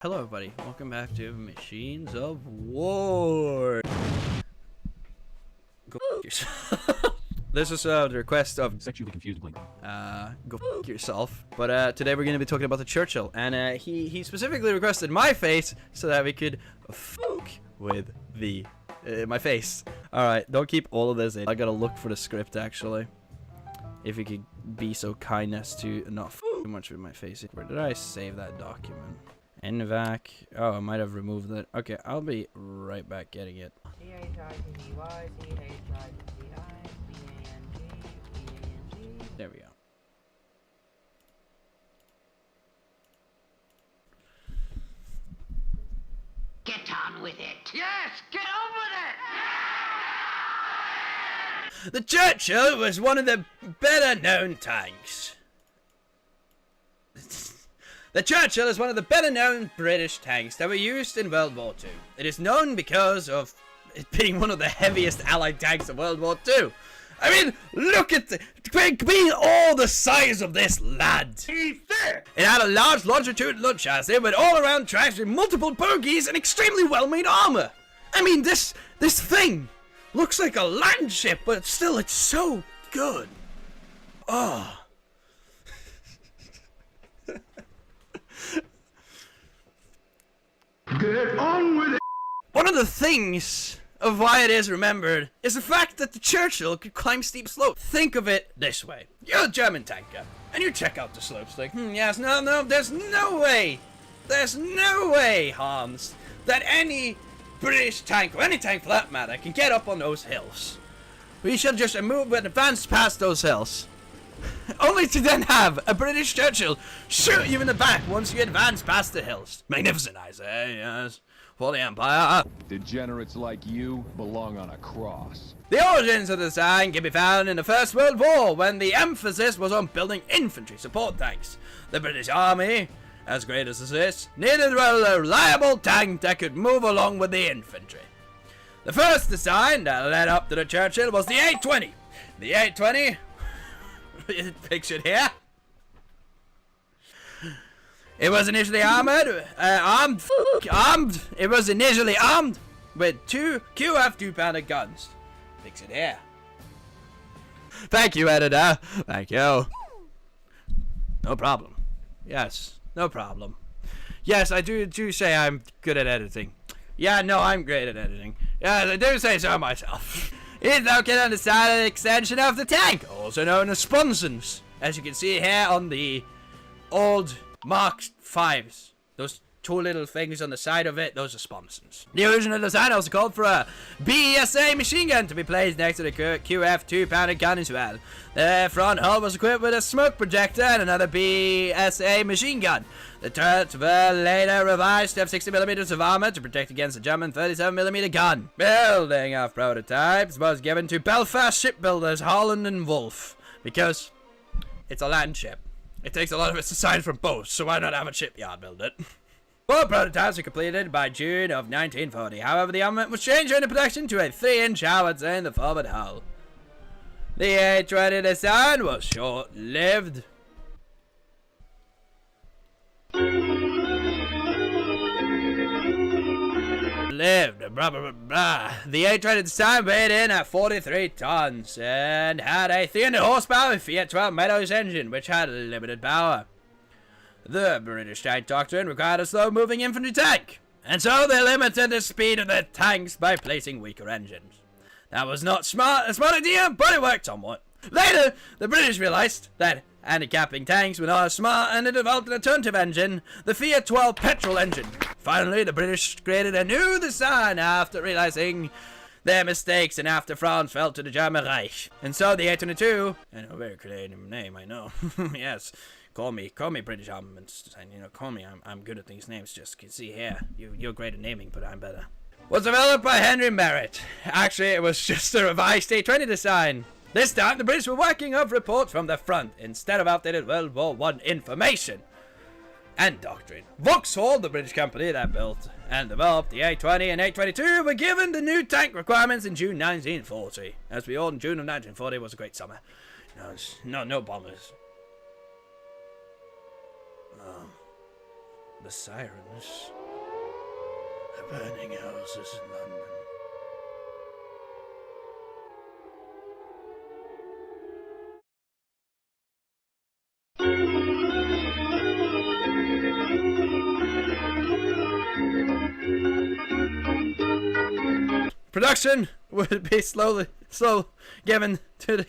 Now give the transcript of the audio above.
Hello everybody, welcome back to Machines of War. Go f yourself. This is the request of Sexually confused blink. go f yourself. But today we're going to be talking about the Churchill, and he specifically requested my face so that we could fuck with the my face. All right, don't keep all of this in. I gotta look for the script actually. If you could be so kind as to not f too much with my face. Where did I save that document? NVAC. Oh, I might have removed it. Okay, I'll be right back getting it. There we go. Get on with it. Yes, get on with it. The Churchill was one of the better known tanks. The Churchill is one of the better known British tanks that were used in World War II. It is known because of it being one of the heaviest Allied tanks of World War II. I mean, look at being all the size of this lad. It had a large longitudinal chassis with all-around tracks with multiple bogies and extremely well-made armor. I mean, this thing looks like a land ship, but still, it's so good. Oh. Get on with it. One of the things of why it is remembered is the fact that the Churchill could climb steep slopes. Think of it this way. You're a German tanker, and you check out the slopes like, yes, no, there's no way, Hans, that any British tank, or any tank for that matter, can get up on those hills. We shall just move and advance past those hills. Only to then have a British Churchill shoot you in the back once you advance past the hills. Magnificent, I say, yes. For the Empire. Degenerates like you belong on a cross. The origins of the design can be found in the First World War, when the emphasis was on building infantry support tanks. The British Army, as great as this is, needed a reliable tank that could move along with the infantry. The first design that led up to the Churchill was the 820. The 820, pictured here. It was initially armed. It was initially armed with two QF 2-pounder guns. Fix it here. Thank you, editor. Thank you. No problem. Yes, no problem. Yes, I do say I'm good at editing. Yeah, no, I'm great at editing. Yes, I do say so myself. It's located on the side of the extension of the tank, also known as sponsons. As you can see here on the old Mark 5s, those two little things on the side of it, those are sponsons. The original design also called for a BSA machine gun to be placed next to the QF 2-pounder gun as well. The front hull was equipped with a smoke projector and another BSA machine gun. The turrets were later revised to have 60mm of armor to protect against the German 37mm gun. Building of prototypes was given to Belfast shipbuilders Holland and Wolff because it's a land ship. It takes a lot of its design from boats, so why not have a shipyard build it? 4 prototypes were completed by June of 1940. However, the armament was changed during the production to a 3-inch howitzer in the forward hull. The 820 design was short-lived. The 820 design weighed in at 43 tons and had a 300 horsepower Fiat 12 Meadows engine, which had limited power. The British tank doctrine required a slow-moving infantry tank, and so they limited the speed of their tanks by placing weaker engines. That was not a smart idea, but it worked somewhat. Later, the British realized that handicapping tanks were not as smart, and they developed an alternative engine, the Fiat 12 petrol engine. Finally, the British created a new design after realizing their mistakes and after France fell to the German Reich. And so the 822, and a very creative name, I know, yes, call me British Armaments Design, call me, I'm good at these names, just can see here, you're great at naming, but I'm better. Was developed by Henry Merritt. Actually, it was just a revised 820 design. This time, the British were working off reports from the front instead of outdated World War I information and doctrine. Vauxhall, the British company that built and developed the 820 and 822, were given the new tank requirements in June 1940. As we all in June of 1940 was a great summer. No bombers. The sirens. The burning houses in London. Production would be slowly given to the